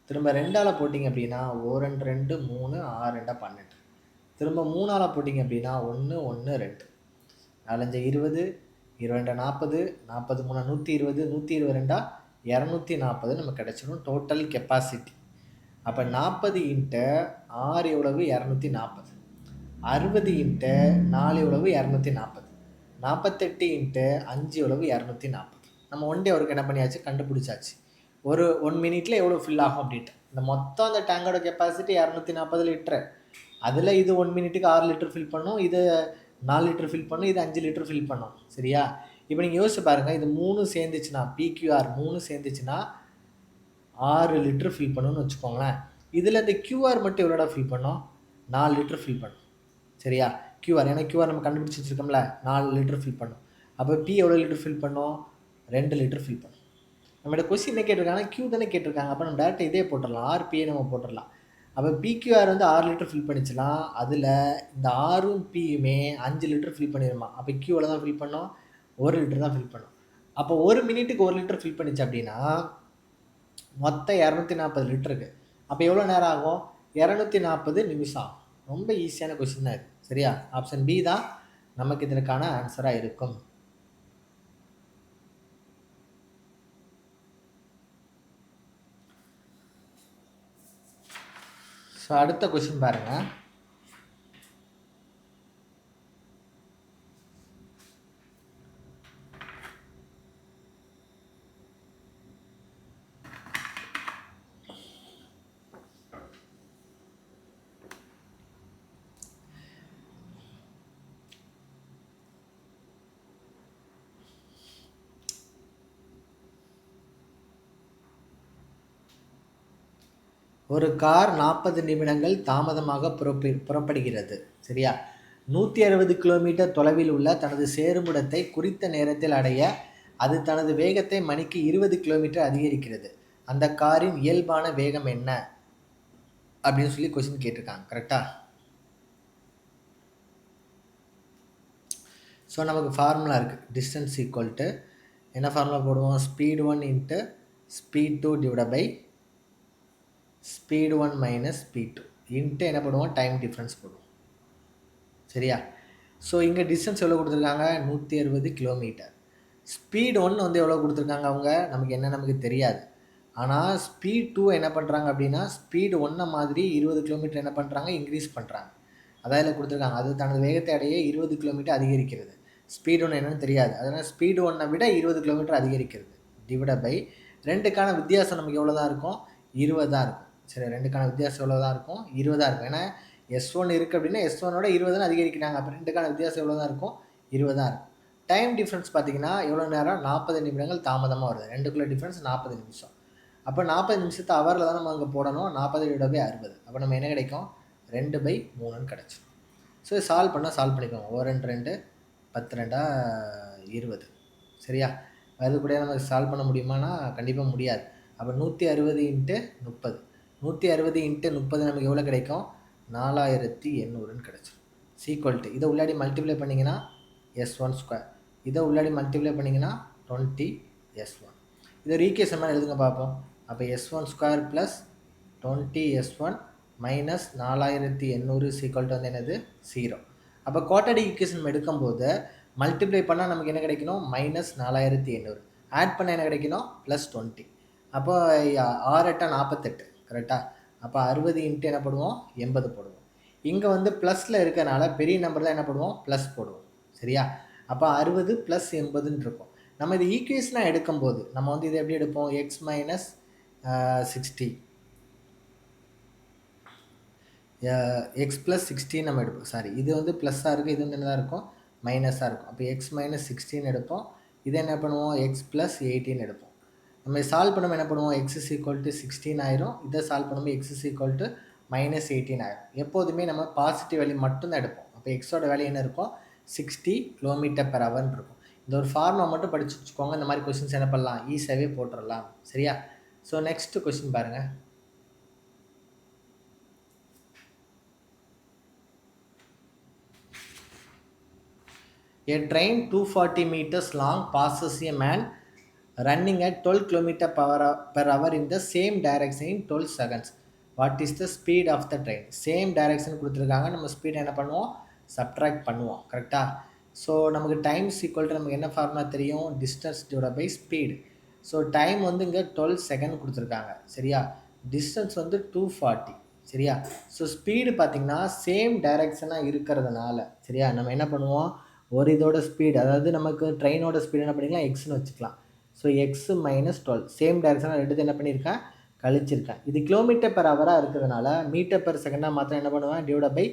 திரும்ப 2ஆல் போட்டிங்க அப்படின்னா 1 2 2 3 6 2 12. திரும்ப 3ஆல் போட்டிங்க அப்படின்னா 1 1 2 4 5 20 22 40 43 120 122 240 நம்ம கிடச்சிடும் டோட்டல் கெப்பாசிட்டி. அப்போ 40 × 6 எவ்வளவு? 240. 60 × 4 எவ்வளவு? 240. 48 × 5 எவ்வளவு? 240. நம்ம ஒன் டே ஒர்க் என்ன பண்ணியாச்சு? கண்டுபிடிச்சாச்சு. ஒரு 1 மினிட்ல எவ்வளோ ஃபில் ஆகும் அப்படின்ட்டு. இந்த மொத்தம் அந்த டேங்கோட கெப்பாசிட்டி 240 லிட்டரு. அதில் இது 1 மினிட்டுக்கு 6 லிட்டர் ஃபில் பண்ணும், இது 4 லிட்டர் ஃபில் பண்ணும், இது 5 லிட்டர் ஃபில் பண்ணும். சரியா? இப்போ நீங்கள் யோசிச்சு பாருங்கள், இது 3 சேர்ந்துச்சுன்னா, PQR 3 சேர்ந்துச்சுன்னா 6 லிட்டர் ஃபில் பண்ணணும்னு வச்சுக்கோங்களேன். இதில் இந்த QR மட்டும் எவ்வளோடா ஃபில் பண்ணோம்? 4 லிட்டர் ஃபில் பண்ணும். சரியா? QR, ஏன்னா QR நம்ம கண்டுபிடிச்சி வச்சுருக்கோம்ல, 4 லிட்டர் ஃபில் பண்ணும். அப்போ P எவ்வளோ லிட்டர் ஃபில் பண்ணும்? 2 லிட்டர் ஃபில் பண்ணும். நம்மளோட கொஸ்டின் என்ன கேட்டிருக்காங்கன்னா, Q தானே கேட்டிருக்காங்க. அப்போ நம்ம டேரெக்டாக இதே போட்டுடலாம், RPயை நம்ம போட்டுடலாம். அப்போ PQR வந்து 6 லிட்டர் ஃபில் பண்ணிச்சுலாம், அதில் இந்த ஆரும் பியுமே 5 லிட்டர் ஃபில் பண்ணிடுமா. அப்போ Q எவ்வளோ தான் ஃபில் பண்ணோம்? 1 லிட்டர் தான் ஃபில் பண்ணும். அப்போ 1 மினிட்டுக்கு 1 லிட்டர் ஃபில் பண்ணிச்சு அப்படின்னா மொத்தம் 240 லிட்டருக்கு. அப்போ எவ்வளோ நேரம் ஆகும்? 240 நிமிஷம் ஆகும். ரொம்ப ஈஸியான கொஸ்டின் தான் இது. சரியா? ஆப்ஷன் பி தான் நமக்கு இதற்கான ஆன்சராக இருக்கும். ஸோ அடுத்த கொஸ்டின் பாருங்கள். ஒரு கார் 40 நிமிடங்கள் தாமதமாக புறப்படுகிறது. சரியா? 160 கிலோமீட்டர் தொலைவில் உள்ள தனது சேருமிடத்தை குறித்த நேரத்தில் அடைய அது தனது வேகத்தை மணிக்கு 20 கிலோமீட்டர் அதிகரிக்கிறது. அந்த காரின் இயல்பான வேகம் என்ன அப்படின்னு சொல்லி கொஸ்டின் கேட்டிருக்காங்க. கரெக்டா? ஸோ நமக்கு ஃபார்முலா இருக்குது. டிஸ்டன்ஸ் ஈக்குவல் டு என்ன ஃபார்முலா போடுவோம்? Speed 1 × speed 2 divide by speed 1 minus speed 2 into என்ன பண்ணுவோம், டைம் டிஃப்ரென்ஸ் போடுவோம். சரியா? ஸோ இங்கே டிஸ்டன்ஸ் எவ்வளோ கொடுத்துருக்காங்க, 160 கிலோமீட்டர். ஸ்பீட் 1 வந்து எவ்வளோ கொடுத்துருக்காங்க அவங்க, நமக்கு தெரியாது. ஆனால் ஸ்பீட் 2 என்ன பண்ணுறாங்க அப்படின்னா, ஸ்பீடு 1 மாதிரி 20 கிலோமீட்டர் என்ன பண்ணுறாங்க, இன்க்ரீஸ் பண்ணுறாங்க. அதான் இதில் கொடுத்துருக்காங்க. அது தனது வேகத்தை அடைய 20 கிலோமீட்டர் அதிகரிக்கிறது. ஸ்பீடு 1 என்னன்னு தெரியாது. அதனால் ஸ்பீடு 1 விட 20 கிலோமீட்டர் அதிகரிக்கிறது. டிவைட் பை 2க்கான வித்தியாசம் நமக்கு எவ்வளோ தான் இருக்கும், 20 தான் இருக்கும். சரி, 2க்கான வித்தியாசம் எவ்வளோ தான் இருக்கும், 20 தான் இருக்கும். ஏன்னா S1 இருக்குது அப்படின்னா S1ஓட 20 அதிகரிக்கிறாங்க. அப்போ 2க்கான வித்தியாசம் எவ்வளோ தான் இருக்கும், 20 தான் இருக்கும். டைம் டிஃப்ரென்ஸ் பார்த்தீங்கன்னா எவ்வளோ நேரம், 40 நிமிடங்கள் தாமதமாக வருது. 2க்குள்ள டிஃப்ரென்ஸ் 40 நிமிஷம். அப்போ 40 நிமிஷத்தை ஹவரில் தான் நம்ம அங்கே போடணும். 40 டிவைட் பை 60. அப்போ நம்ம என்ன கிடைக்கும், 2/3 கிடச்சிடும். ஸோ சால்வ் பண்ணால் சால்வ் பண்ணிக்கோங்க. 2 2 10 2 20. சரியா? அது கூட நம்ம சால்வ் பண்ண முடியுமானா கண்டிப்பாக முடியாது. அப்போ 160 இன்ட்டு 30. 160 இன்ட்டு 30 நமக்கு எவ்வளோ கிடைக்கும், 4800 கிடச்சிடும். சீக்வல் டு இதை உள்ளாடி மல்டிப்ளை பண்ணிங்கன்னா S1². இதை உள்ளாடி மல்டிப்ளை பண்ணிங்கன்னா 20 S1. இதை ரீகேஷன் மாதிரி எழுதுங்க பார்ப்போம். அப்போ S1² plus 20 S1 minus 4800 sequel to வந்து என்னது, 0. அப்போ குவாட்ரடிக் ஈக்குவேஷன் எடுக்கும்போது மல்டிப்ளை பண்ணால் நமக்கு என்ன கிடைக்கணும், மைனஸ் 4800. ஆட் பண்ண என்ன கிடைக்கணும், ப்ளஸ் 20. அப்போ 6 8 48. கரெக்டாக? அப்போ 60 இன்ட்டு என்ன போடுவோம், 80 போடுவோம். இங்கே வந்து ப்ளஸில் இருக்கனால பெரிய நம்பர் தான் என்ன போடுவோம், ப்ளஸ் போடுவோம். சரியா? அப்போ 60 ப்ளஸ் 80ன்னு இருக்கும். நம்ம இது ஈக்குவேஷனாக எடுக்கும்போது நம்ம வந்து இதை எப்படி எடுப்போம், எக்ஸ் மைனஸ் 60 எக்ஸ் ப்ளஸ் 16 நம்ம எடுப்போம். சாரி, இது வந்து ப்ளஸ்ஸாக இருக்குது, இது வந்து என்ன தான் இருக்கும், மைனஸாக இருக்கும். அப்போ எக்ஸ் மைனஸ் 16 எடுப்போம். இதை என்ன பண்ணுவோம், எக்ஸ் ப்ளஸ் 18 எடுப்போம். நம்ம சால்வ் பண்ணும்போது என்ன பண்ணுவோம், எக்ஸ் இஸ் ஈக்குவல் டு 16 ஆயிரும். இதை சால்வ் பண்ணும்போது X is equal to minus 18 ஆயிரும். எப்போதுமே நம்ம பாசிட்டிவ் வேல்யூ மட்டும்தான் எடுப்போம். அப்போ எக்ஸோட வேல்யூ என்ன இருக்கும், 60 km/h இருக்கும். இந்த ஒரு ஃபார்முலா மட்டும் படிச்சு வச்சுக்கோங்க. இந்த மாதிரி கொஸ்டின்ஸ் என்ன பண்ணலாம், ஈஸியாகவே போட்டுடலாம். சரியா? ஸோ நெக்ஸ்ட் கொஸ்டின் பாருங்கள். A train 240 meters long passes a man running at 12 km per hour in the same direction in 12 seconds. What is the speed of the train? Same direction கொடுத்துருக்காங்க. நம்ம speed என்ன பண்ணுவோம், subtract பண்ணுவோம். கரெக்டாக? So நமக்கு time equal to நமக்கு என்ன formula தெரியும், distance divide by speed. So time வந்து இங்கே 12 செகண்ட் கொடுத்துருக்காங்க. சரியா? டிஸ்டன்ஸ் வந்து 240. சரியா? ஸோ ஸ்பீடு பார்த்திங்கன்னா சேம் டைரக்ஷனாக இருக்கிறதுனால, சரியா, நம்ம என்ன பண்ணுவோம், ஒரு இதோட ஸ்பீடு, அதாவது நமக்கு ட்ரெயினோட ஸ்பீடு என்ன பண்ணிக்கலாம், எக்ஸ்னு வச்சுக்கலாம். ஸோ எக்ஸ் மைனஸ் 12 சேம் டைரக்ஷனாக எடுத்து என்ன பண்ணியிருக்கேன், கழிச்சிருக்கேன். இது கிலோமீட்டர் பெர் ஹவராக இருக்கிறதுனால மீட்டர் பெர் செகண்டாக மாத்திரம் என்ன பண்ணுவேன், டிவைட் பை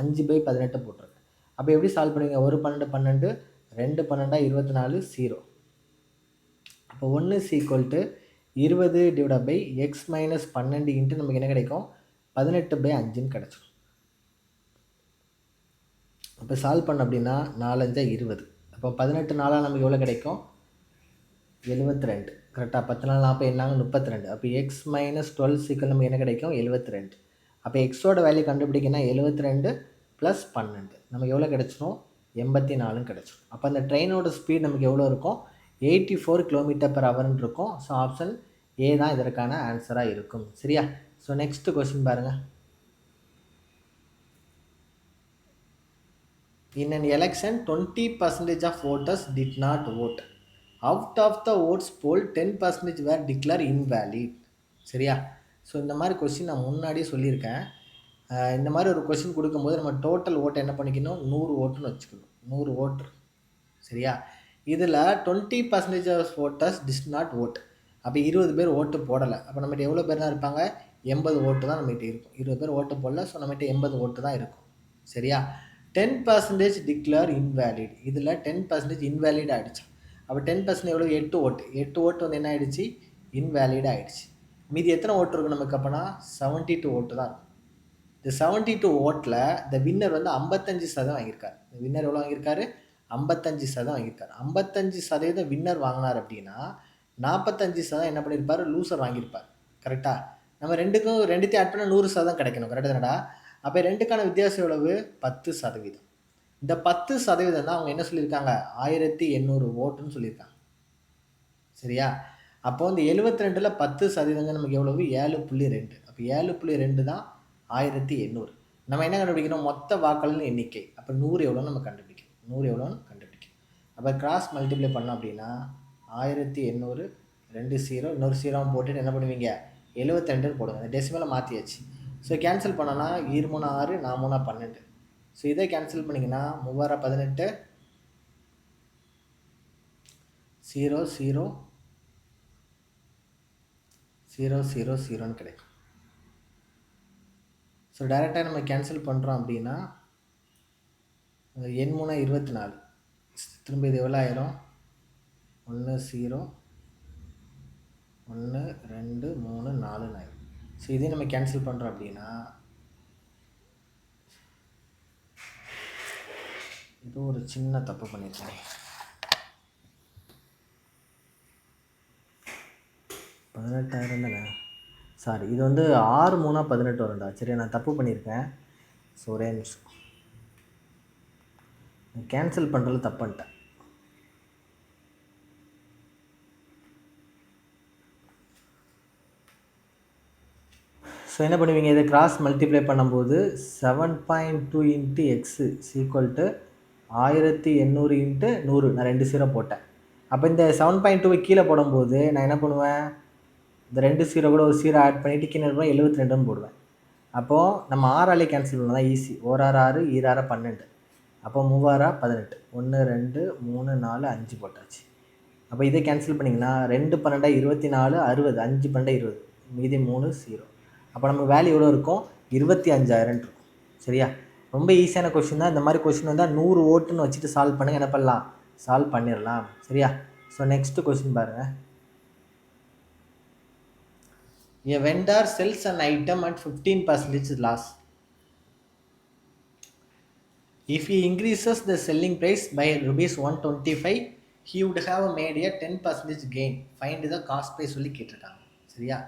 5/18 போட்டிருக்கேன். அப்போ எப்படி சால்வ் பண்ணுவீங்க, 1 12 12 2 12 24 0. அப்போ 1 is equal to 20 divide by X minus 12 into நமக்கு என்ன கிடைக்கும், 18/5 கிடச்சிடும். அப்போ சால்வ் பண்ண அப்படின்னா 4 5 20. அப்போ 18 4 நமக்கு எவ்வளோ கிடைக்கும், 72. கரெக்டாக? 10 4 40 என்னாங்க, 32. அப்போ எக்ஸ் மைனஸ் 12 சீக்கிரம் நமக்கு என்ன கிடைக்கும், 72. அப்போ எக்ஸோட வேல்யூ கண்டுபிடிக்கணும், 72 ப்ளஸ் 12 நமக்கு எவ்வளோ கிடச்சிரும், 84 கிடச்சிரும். அப்போ அந்த ட்ரெயினோட ஸ்பீட் நமக்கு எவ்வளோ இருக்கும், 84 km/h இருக்கும். ஸோ ஆப்ஷன் ஏ தான் இதற்கான ஆன்சராக இருக்கும். சரியா? ஸோ நெக்ஸ்ட் கொஸ்டின் பாருங்கள். In an election, 20% of voters did not vote. Out of the votes polled, 10% were declared invalid. சரியா? ஸோ இந்த மாதிரி கொஸ்டின் நான் முன்னாடியே சொல்லியிருக்கேன். இந்த மாதிரி ஒரு கொஸ்டின் கொடுக்கும்போது நம்ம டோட்டல் ஓட்டை என்ன பண்ணிக்கணும், 100 ஓட்டுன்னு வச்சுக்கணும். 100 ஓட்டு. சரியா? இதில் 20% of voters did not vote. அப்போ 20 பேர் ஓட்டு போடலை. அப்போ நம்மகிட்ட எவ்வளோ பேர் தான் இருப்பாங்க, 80 ஓட்டு தான் நம்மகிட்ட இருக்கும். 20 பேர் ஓட்டு போடல. ஸோ நம்மகிட்ட 80 ஓட்டு தான் இருக்கும். சரியா? 10% டிக்ளேர் இன்வேலிட். இதில் 10% இன்வேலிட் ஆகிடுச்சு. அப்போ 10% எவ்வளோ, 8 ஓட்டு. 8 ஓட்டு வந்து என்ன ஆகிடுச்சு, இன்வேலிட் ஆகிடுச்சு. மீதி எத்தனை ஓட்டு இருக்கும் நமக்கு, அப்போனா 72 ஓட்டு தான் இருக்கும். இந்த 72 ஓட்டில் இந்த வின்னர் வந்து 55% வாங்கியிருக்காரு. இந்த வின்னர் எவ்வளோ வாங்கியிருக்காரு, 55% வாங்கியிருக்காரு. 55% வின்னர் வாங்கினார் அப்படின்னா 45% என்ன பண்ணியிருப்பார், லூசர் வாங்கியிருப்பார். கரெக்டாக? நம்ம ரெண்டுத்தையும் ஆட் பண்ணால் 100% கிடைக்கணும். கரெக்டாக தானடா? அப்போ ரெண்டுக்கான வித்தியாசம் எவ்வளவு, 10%. இந்த 10% தான் அவங்க என்ன சொல்லியிருக்காங்க, 1800 ஓட்டுன்னு சொல்லியிருக்காங்க. சரியா? அப்போ இந்த 72ல் 10% நமக்கு எவ்வளவு, 7.2. அப்போ 7.2 தான் 1800. நம்ம என்ன கண்டுபிடிக்கணும்? மொத்த வாக்காளர் எண்ணிக்கை. அப்போ 100 எவ்வளோன்னு நம்ம கண்டுபிடிக்கணும். 100 எவ்வளோன்னு கண்டுபிடிக்கணும். அப்போ கிராஸ் மல்டிப்ளை பண்ணோம் அப்படின்னா 1800 2 0 இன்னொரு 0 போட்டுட்டு என்ன பண்ணுவீங்க? 72 போடுங்க. அந்த டெசிமலை மாற்றியாச்சு. ஸோ கேன்சல் பண்ணோன்னா 2 3 6 4 3 12. ஸோ இதை கேன்சல் பண்ணிங்கன்னா 3 18 0 0 0 0 0ன்னு கிடைக்கும். ஸோ டைரெக்டாக நம்ம கேன்சல் பண்ணுறோம் அப்படின்னா எண் 3 24. திரும்ப இது எவ்வளோ ஆயிரும்? 1 0 1 2 3 4 ஆயிரும். ஸோ இதையும் நம்ம கேன்சல் பண்ணுறோம் அப்படின்னா இது ஒரு சின்ன தப்பு பண்ணியிருக்கேன். 18,000 தானே? சாரி, இது வந்து 6 3 18 வரும்டா. சரி, நான் தப்பு பண்ணியிருக்கேன். ஸோ ஒரே நிமிஷம், கேன்சல் பண்ணுறது தப்பு பண்ணிட்டேன். ஸோ என்ன பண்ணுவீங்க? இதை கிராஸ் மல்டிப்ளை பண்ணும்போது 7.2 into x equal to 1800 into 100. நான் 2 0 போட்டேன். அப்போ இந்த 7.2 கீழே போடும்போது நான் என்ன பண்ணுவேன்? இந்த 2 0 கூட ஒரு 0 ஆட் பண்ணிவிட்டு கீழே 72ன்னு போடுவேன். அப்போது நம்ம 6ஆலே கேன்சல் பண்ணலாம் தான் ஈஸி. 1 6 6 2 6 12. அப்போ 3 6 18. 1 2 3 4 5 போட்டாச்சு. அப்போ இதை கேன்சல் பண்ணிங்கன்னா 2 12 24 60 5 12 20 மீதி 3 0. அப்போ நம்ம வேல்யூ எவ்வளோ இருக்கும்? 25,000 இருக்கும். சரியா? ரொம்ப ஈஸியான கொஸ்டின் தான். இந்த மாதிரி கொஸ்டின் வந்தால் 100 ஓட்டுன்னு வச்சுட்டு சால்வ் பண்ணுங்க. என்ன பண்ணலாம்? சால்வ் பண்ணிடலாம். சரியா? ஸோ நெக்ஸ்ட் கொஸ்டின் பாருங்கள். A vendor sells an item at 15% loss. If he increases the selling price by rupees 125, he would have made a 10% gain. Find the cost price சொல்லி கேட்டிருக்காங்க. சரியா?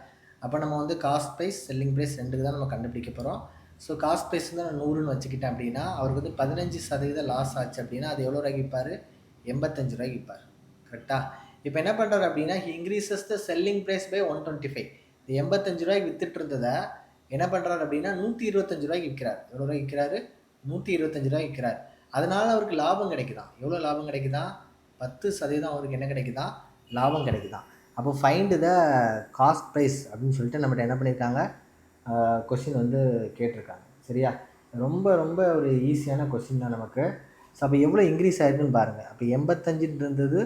அப்போ நம்ம வந்து காஸ்ட் ப்ரைஸ் செல்லிங் ப்ரைஸ் ரெண்டுக்கு தான் நம்ம கண்டுபிடிக்க போகிறோம். ஸோ காஸ்ட் ப்ரைஸ் தான் நான் 100ன்னு வச்சுக்கிட்டேன் அப்படின்னா அவருக்கு வந்து 15% லாஸ் ஆச்சு அப்படின்னா அது எவ்வளோ ரூபாய்க்கு விற்பார்? 85 ரூபாய்க்கு விற்பார். கரெக்டாக? இப்போ என்ன பண்ணுறாரு அப்படின்னா he increases the selling price by 125. இந்த 85 ரூபாய்க்கு வித்துட்டு இருந்ததை என்ன பண்ணுறாரு அப்படின்னா 125 ரூபாய்க்கு விற்கிறார். எவ்வளோ ரூபாய்க்கு விற்கிறாரு? 125 ரூபாய்க்கு விற்கிறார். அதனால அவருக்கு லாபம் கிடைக்குதான். எவ்வளோ லாபம் கிடைக்குதான்? 10% அவருக்கு என்ன கிடைக்குதான்? லாபம் கிடைக்குதான். அப்போ ஃபைண்டு த காஸ்ட் ப்ரைஸ் அப்படின்னு சொல்லிட்டு நம்மகிட்ட என்ன பண்ணியிருக்காங்க? கொஷின் வந்து கேட்டிருக்காங்க. சரியா? ரொம்ப ரொம்ப ஒரு ஈஸியான கொஷின் தான் நமக்கு. ஸோ அப்போ எவ்வளோ இன்க்ரீஸ் ஆயிருக்குன்னு பாருங்கள். அப்போ 85 இருந்தது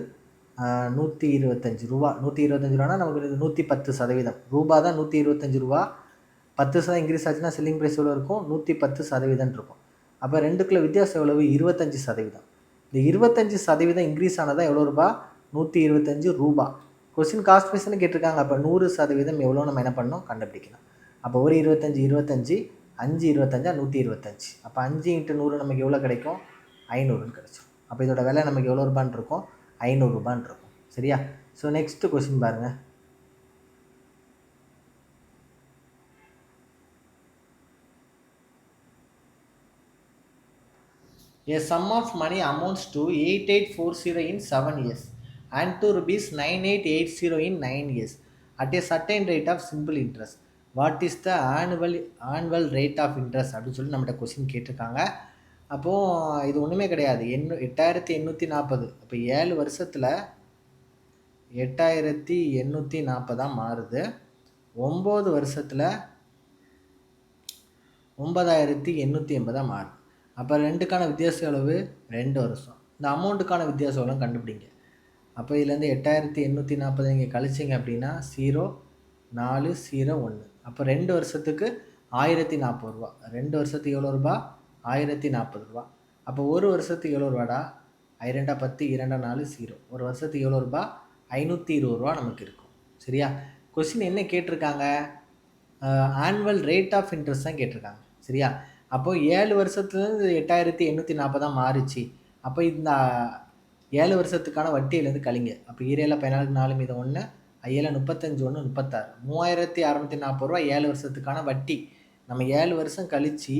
125 ரூபா. 125 ரூபானா நமக்கு இது 110%. ரூபா தான் 125 ரூபா. 10% இன்க்ரீஸ் ஆச்சுன்னா செல்லிங் ப்ரைஸ் எவ்வளோ இருக்கும்? 110% இருக்கும். அப்போ ரெண்டுக்குள்ள வித்தியாசம் எவ்வளவு? 25%. இந்த 25% இன்க்ரீஸ் ஆனதான் எவ்வளோ ரூபா? 125 ரூபா. கொஸ்டின் காஸ்ட் ப்ரைஸ்னு கேட்டிருக்காங்க. அப்போ 100% எவ்வளோ நம்ம என்ன பண்ணணும்? கண்டுபிடிக்கணும். அப்போ ஒரு 25 25 5 25 125. அப்போ 5 × 100 நமக்கு எவ்வளோ கிடைக்கும்? 500ன்னு கிடைச்சிடும். அப்போ இதோட விலை நமக்கு எவ்வளோ ரூபான்னு இருக்கும்? 500 ரூபான்னு இருக்கும். சரியா? ஸோ நெக்ஸ்ட் கொஸ்டின் பாருங்கள். A sum of money amounts to 8840 in 7 years and to rupees 9880 in 9 years at a certain rate of simple interest. What is the annual rate of interest அப்படின்னு சொல்லி நம்மகிட்ட கொஸ்டின் கேட்டிருக்காங்க. அப்போது இது ஒன்றுமே கிடையாது. 8840. அப்போ 7 வருஷத்தில் 8840 மாறுது. 9 வருஷத்தில் 9880 மாறுது. அப்போ ரெண்டுக்கான வித்தியாசம் எவ்வளவு? 2 வருஷம். இந்த அமௌண்ட்டுக்கான வித்தியாசம் எவ்வளோ கண்டுபிடிங்க. அப்போ இதுலேருந்து 8840 நீங்கள் கழிச்சிங்க அப்படின்னா 0 4 0 1. அப்போ 2 வருஷத்துக்கு 1040 ரூபா. 2 வருஷத்துக்கு எவ்வளோ ரூபா? 1040 ரூபா. அப்போ ஒரு வருஷத்துக்கு எவ்வளோ ரூபாடா? 2 10 2 4 0. ஒரு வருஷத்துக்கு எவ்வளோ ரூபா? 520 ரூபா நமக்கு இருக்கும். சரியா? கொஸ்டின் என்ன கேட்டிருக்காங்க? ஆனுவல் ரேட் ஆஃப் இன்ட்ரெஸ்ட் தான் கேட்டிருக்காங்க. சரியா? அப்போது 7 வருஷத்துலேருந்து 8840 மாறிச்சு. அப்போ இந்த 7 வருஷத்துக்கான வட்டியிலேருந்து கழிங்க. அப்போ 7 14 4 மீதம் 1 5 35 1 36 3640 ரூபா 7 வருஷத்துக்கான வட்டி. நம்ம 7 வருஷம் கழித்து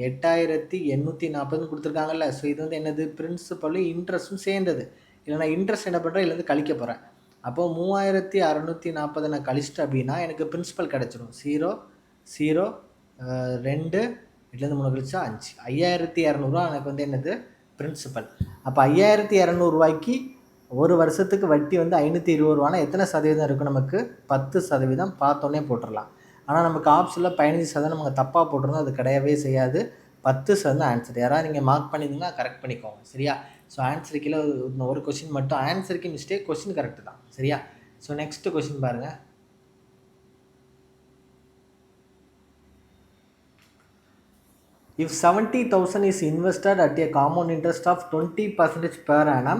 8840 கொடுத்துருக்காங்கல்ல. ஸோ இது வந்து என்னது? பிரின்சிபலும் இன்ட்ரெஸ்ட்டும் சேர்ந்தது. இல்லை நான் இன்ட்ரெஸ்ட் என்ன பண்ணுறேன்? இதுலேருந்து கழிக்க போகிறேன். அப்போது 3640 நான் கழிச்சிட்டு அப்படின்னா எனக்கு பிரின்சிபல் கிடச்சிடும். 0 0 2 இதுலேருந்து 3 கழிச்சா 5 5200 எனக்கு வந்து என்னது பிரின்சிபல். அப்போ 5200 ஒரு வருஷத்துக்கு வட்டி வந்து 520 எத்தனை சதவீதம் இருக்கும்? நமக்கு 10% பார்த்தோன்னே போட்டுடலாம். ஆனால் நமக்கு ஆப்ஷனில் 15% நமக்கு தப்பாக போட்டிருந்தோம். அது கிடையவே செய்யாது. 10% ஆன்சர். யாராவது நீங்கள் மார்க் பண்ணியிருந்தீங்கன்னா கரெக்ட் பண்ணிக்கோங்க. சரியா? ஸோ ஆன்சருக்கு கீழே ஒரு கொஸ்டின் மட்டும் ஆன்சருக்கு மிஸ்டேக், கொஸ்டின் கரெக்டு தான். சரியா? ஸோ நெக்ஸ்ட் கொஸ்டின் பாருங்கள். If 70,000 is invested at a compound interest of 20% per annum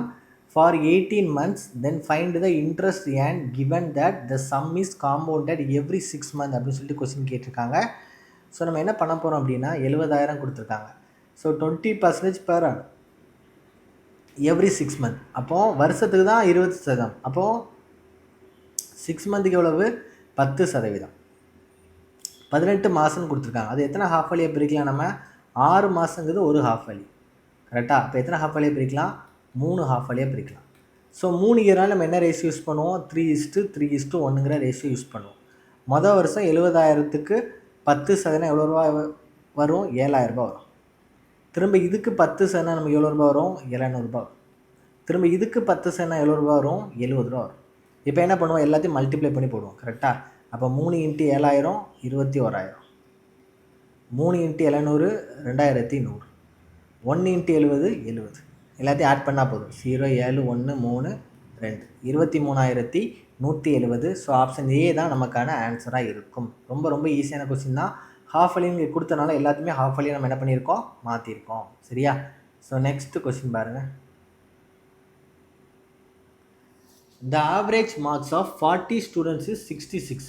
for 18 months, then find the interest earned given that the sum is compounded every 6 months அப்படின்னு சொல்லிட்டு question கேட்டிருக்காங்க. So நம்ம என்ன பண்ண போகிறோம் அப்படின்னா 70,000 கொடுத்துருக்காங்க. So 20% per annum every 6 month. அப்போது வருஷத்துக்கு தான் 20%. அப்போது 6 மந்த்துக்கு எவ்வளவு? 10%. 18 மாதம்னு கொடுத்துருக்காங்க. அது எத்தனை ஹாஃப் வலியை பிரிக்கலாம்? நம்ம 6 மாதங்கிறது ஒரு ஹாஃப் வலி. கரெக்டாக? அப்போ எத்தனை ஹாஃப் வலியை பிரிக்கலாம்? 3 ஹாஃப் வலியை பிரிக்கலாம். ஸோ 3 இயரால் நம்ம என்ன ரேஷியோ யூஸ் பண்ணுவோம்? 3:3:1ங்கிற ரேஷியோ யூஸ் பண்ணுவோம். மொதல் வருஷம் 70,000க்கு 10% எவ்வளோ ரூபா வரும்? 7,000 ரூபா வரும். திரும்ப இதுக்கு 10% நமக்கு எவ்வளோ ரூபா வரும்? 700 ரூபா வரும். திரும்ப இதுக்கு 10% எவ்வளோ ரூபா வரும்? 70 ரூபா வரும். இப்போ என்ன பண்ணுவோம்? எல்லாத்தையும் மல்டிப்ளை பண்ணி போடுவோம். கரெக்டாக? அப்போ 3 × 7,000 21,000. 3 × 700 2100. 1 × 70 70. எல்லாத்தையும் ஆட் பண்ணால் போதும். 0 7 1 3 2 23,170. ஸோ ஆப்ஷன் ஏ தான் நமக்கான ஆன்சராக இருக்கும். ரொம்ப ரொம்ப ஈஸியான கொஸ்டின் தான். ஹாஃப் வலி இங்கே கொடுத்தனால எல்லாத்தையுமே ஹாஃப் வலியை நம்ம என்ன பண்ணியிருக்கோம்? மாற்றிருக்கோம். சரியா? ஸோ நெக்ஸ்ட் கொஸ்டின் பாருங்கள். The average marks of 40 students is 66.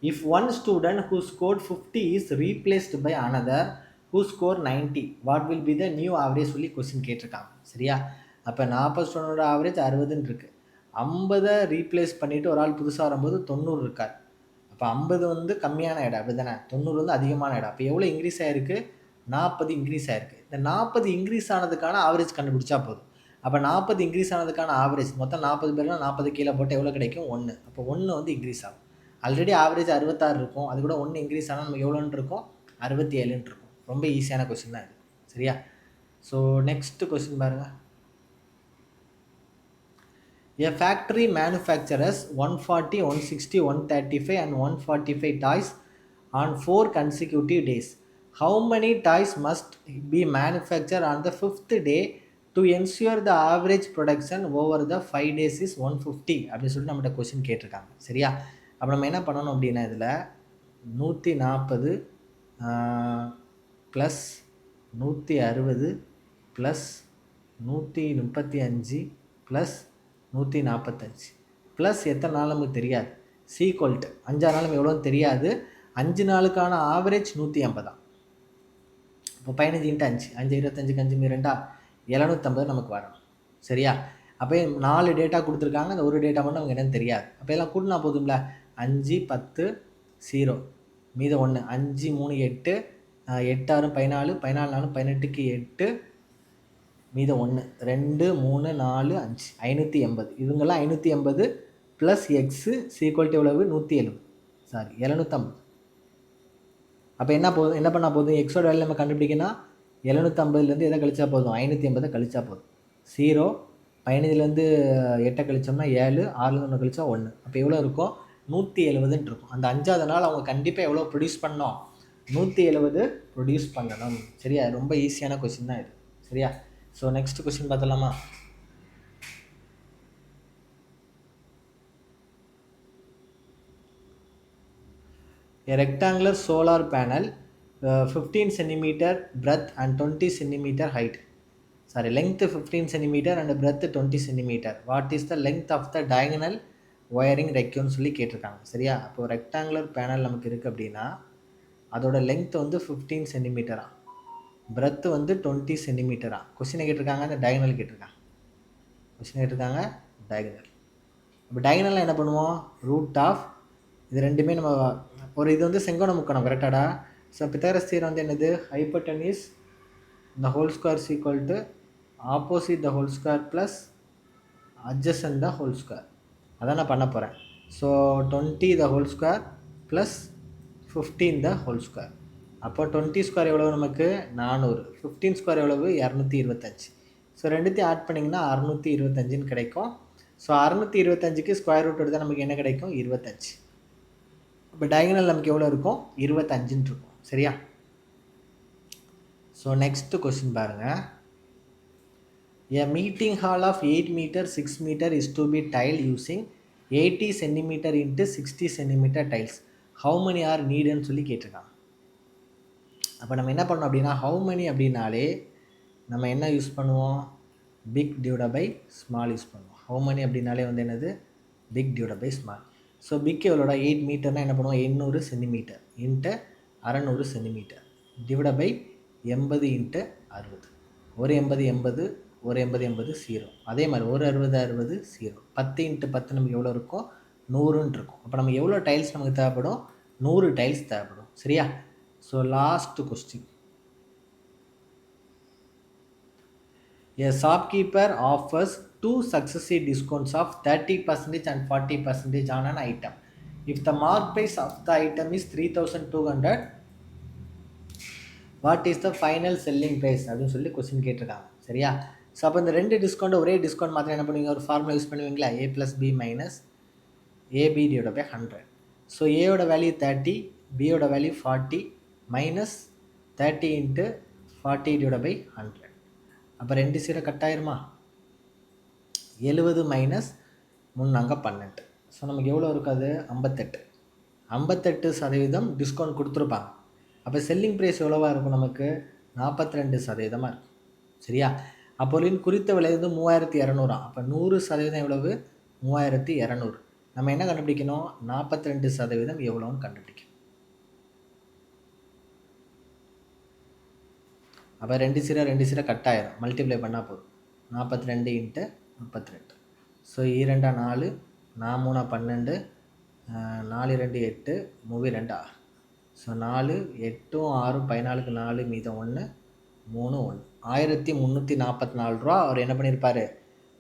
If one student who scored 50 is replaced by another who scored 90, what will be the new average? சொல்லி கொஸ்டின் கேட்டிருக்காங்க. சரியா? அப்போ 40 ஸ்டூடெண்டோட ஆவரேஜ் 60ன்னு இருக்குது. 50 ரீப்ளேஸ் பண்ணிவிட்டு ஒரு ஆள் புதுசாக வரும்போது 90 இருக்கார். அப்போ 50 வந்து கம்மியான இடம், அப்படி தானே? 90 வந்து அதிகமான இடம். அப்போ எவ்வளோ இன்க்ரீஸ் ஆகிருக்கு? 40 இன்க்ரீஸ் ஆகிருக்கு. இந்த 40 இன்க்ரீஸ் ஆனதுக்கான ஆவரேஜ் கண்டுபிடிச்சா போதும். அப்போ 40 இன்க்ரீஸ் ஆனதுக்கான ஆவரேஜ் மொத்தம் 40 பேர்னா 40 கீழே போட்டு எவ்வளோ கிடைக்கும்? 1. அப்போ 1 வந்து இன்க்ரீஸ் ஆகும். ஆல்ரெடி ஆவரேஜ் 66 இருக்கும். அது கூட 1 இன்க்ரீஸ் ஆனால் நமக்கு எவ்வளோன்னு இருக்கும்? 67ன்னு இருக்கும். ரொம்ப ஈஸியான கொஸ்டின் தான் இது. சரியா? ஸோ நெக்ஸ்ட் கொஸ்டின் பாருங்கள். A factory manufactures 140, 160, 135 and 145 toys on 4 consecutive days. How many toys must be manufactured on the 5th day to ensure the average production over the 5 days is 150? அப்படின்னு சொல்லிட்டு நம்மகிட்ட question கேட்டிருக்காங்க. சரியா? அப்போ நம்ம என்ன பண்ணணும் அப்படின்னா இதில் 140 ப்ளஸ் 160 ப்ளஸ் 135 ப்ளஸ் 145 ப்ளஸ் எத்தனை நாள் நமக்கு தெரியாது. சீக்வல்ட்டு 5 நாள் நம்ம எவ்வளோன்னு தெரியாது. 5 நாளுக்கான ஆவரேஜ் 150 தான். இப்போ 15 × 5 5 25 5 2 750 நமக்கு வரணும். சரியா? அப்போ 4 டேட்டா கொடுத்துருக்காங்க. அந்த ஒரு டேட்டா மட்டும் நமக்கு என்னன்னு தெரியாது. அப்போ எல்லாம் கூட்டினா போதும்ல. 5 10 0 மீத 1 5 3 8 8 6 14 14 4 18க்கு 8 மீத 1 2 3 4 5 580. இவங்கெல்லாம் 580 ப்ளஸ் எக்ஸு சீக்வல்ட்டு எவ்வளவு? 170. சாரி 750. அப்போ என்ன பண்ணால் போதும்? எக்ஸோட வேல்யூ நம்ம கண்டுபிடிக்கணும். 750லேருந்து எதை கழிச்சா போதும்? 580 கழிச்சா போதும். 0 15லேருந்து 8 கழிச்சோம்னா 7 6லேருந்து 1 கழிச்சா 1. அப்போ எவ்வளோ இருக்கும்? 170ன்னு இருக்கும். அந்த 5ஆவது நாள் அவங்க கண்டிப்பாக எவ்வளோ ப்ரொடியூஸ் பண்ணணும்? 170 ப்ரொடியூஸ் பண்ணணும். சரியா? ரொம்ப ஈஸியான கொஸ்டின் தான் இது. சரியா? ஸோ நெக்ஸ்ட் கொஸ்டின் பார்த்தலாமா? A rectangular solar panel 15 cm breadth and 20 cm height. Sorry, length 15 cm and breadth 20 cm. What is the length of the diagonal wiring required சொல்லி கேட்டிருக்காங்க. சரியா? அப்போ ரெக்டாங்குலர் பேனல் நமக்கு இருக்குது அப்படின்னா அதோட லெங்த் வந்து 15 சென்டிமீட்டரா, பிரெத்து வந்து 20 சென்டிமீட்டரா. கொஸ்டினை கேட்டிருக்காங்க, அந்த டயகனல் கேட்டிருக்காங்க. கொஸ்டின் கேட்டிருக்காங்க டயகனல். இப்போ டயகனலில் என்ன பண்ணுவோம்? ரூட் ஆஃப் இது ரெண்டுமே நம்ம ஒரு இது வந்து செங்கோண முக்கோணம். கரெக்டாடா? ஸோ பித்தாகரஸ் தியரம் வந்து என்னது? Hypotenuse the whole square is equal to opposite the whole square plus adjacent the whole square. அதான் நான் பண்ண போகிறேன். So 20 the whole square plus 15 the whole square. அப்போ 20 ஸ்கொயர் எவ்வளவு நமக்கு 400, 15 ஸ்கொயர் எவ்வளவு 225. ஸோ ரெண்டுத்தையும் ஆட் பண்ணிங்கன்னா 625ன்னு கிடைக்கும். ஸோ 625க்கு ஸ்கொயர் ரூட் எடுத்தால் நமக்கு என்ன கிடைக்கும் 25. இப்போ டயகனல் நமக்கு எவ்வளோ இருக்கும் 25ன்னு இருக்கும். சரியா? ஸோ நெக்ஸ்ட் கொஸ்டின் பாருங்கள். A meeting hall of 8 meter 6 meter is to be tiled using 80 centimeter into 60 centimeter tiles. How many are needed சொல்லி கேட்டிருக்காங்க. அப்போ நம்ம என்ன பண்ணோம் அப்படின்னா how many அப்படின்னாலே நம்ம என்ன யூஸ் பண்ணுவோம் big divided by small use பண்ணுவோம். how many அப்படின்னாலே வந்து என்னது big divided by small. So big எவ்வளோட 8 மீட்டர்னால் என்ன பண்ணுவோம் 800 centimetre into 600 centimetre divide by 80 into 60. ஒரு 80 80, ஒரு 80 80 0. அதே மாதிரி ஒரு 60 60 0. 10 இன்ட்டு 10 நமக்கு எவ்வளோ இருக்கும் 100ன்னு இருக்கும். அப்போ நமக்கு எவ்வளோ டைல்ஸ் நமக்கு தேவைப்படும் 100 டைல்ஸ் தேவைப்படும். சரியா? So last question. A shopkeeper offers 2 successive discounts of 30% and 40% on an item. If the mark price of the item is 3200, what is the final selling price அப்படின்னு சொல்லி கொஸ்டின் கேட்டிருக்காங்க. சரியா? ஸோ அப்போ இந்த ரெண்டு டிஸ்கவுண்ட் ஒரே டிஸ்கவுண்ட் மாத்திரம் என்ன பண்ணுவீங்க ஒரு ஃபார்முலா யூஸ் பண்ணுவீங்களா a + b - ab / 100. ஸோ ஏயோட வேல்யூ 30, பியோட வேல்யூ 40 மைனஸ் 30 இன்ட்டு 40 / 100. அப்போ 2 0 கட் ஆயிருமா 70 மைனஸ் 3 அங்கே 12. ஸோ நமக்கு எவ்வளோ இருக்காது 58% டிஸ்கவுண்ட் கொடுத்துருப்பாங்க. அப்போ செல்லிங் ப்ரைஸ் எவ்வளோவா இருக்கும் நமக்கு 42% இருக்கும். சரியா? அப்போலின் குறித்த விலை வந்து 3200. அப்போ 100% எவ்வளவு 3200. நம்ம என்ன கண்டுபிடிக்கணும் 42% எவ்வளோன்னு கண்டுபிடிக்கணும். அப்போ 2 0 கட் ஆயிரும் மல்டிப்ளை பண்ணால் போதும் 42 இன்ட்டு 32. ஸோ 2 4, 4 3 12, 4 2 8, 3 2 6. ஸோ 4 8 6 14க்கு 4 மீதம் 1 3 1. 1344 ரூபா அவர் என்ன பண்ணியிருப்பார்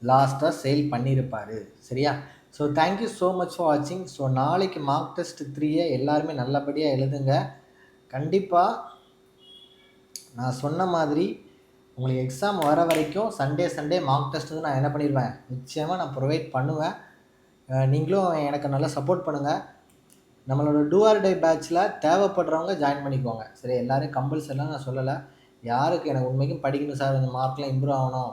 லாஸ்ட்டாக சேல் பண்ணியிருப்பார். சரியா? So thank you so much for வாட்சிங். ஸோ நாளைக்கு மார்க் டெஸ்ட் 3 எல்லாருமே நல்லபடியாக எழுதுங்க. கண்டிப்பாக நான் சொன்ன மாதிரி உங்களுக்கு எக்ஸாம் வர வரைக்கும் சண்டே மார்க் டெஸ்ட் வந்து நான் என்ன பண்ணிடுவேன் நிச்சயமாக நான் ப்ரொவைட் பண்ணுவேன். நீங்களும் எனக்கு நல்லா சப்போர்ட் பண்ணுங்கள். நம்மளோட டூ ஆர் டை பேட்சில் தேவைப்படுறவங்க ஜாயின் பண்ணிக்குவாங்க. சரி, எல்லோரும் கம்பல்சரிலாம் நான் சொல்லலை. யாருக்கு எனக்கு உண்மைக்கும் படிக்கணும் சார் இந்த மார்க்லாம் இம்ப்ரூவ் ஆகணும்,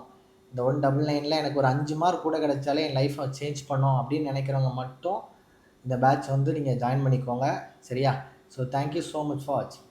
இந்த 199ல் எனக்கு ஒரு 5 மார்க் கூட கிடைச்சாலே என் லைஃப்பை சேஞ்ச் பண்ணோம் அப்படின்னு நினைக்கிறவங்க மட்டும் இந்த பேட்ச் வந்து நீங்கள் ஜாயின் பண்ணிக்கோங்க. சரியா? So thank you so much for வாட்சிங்.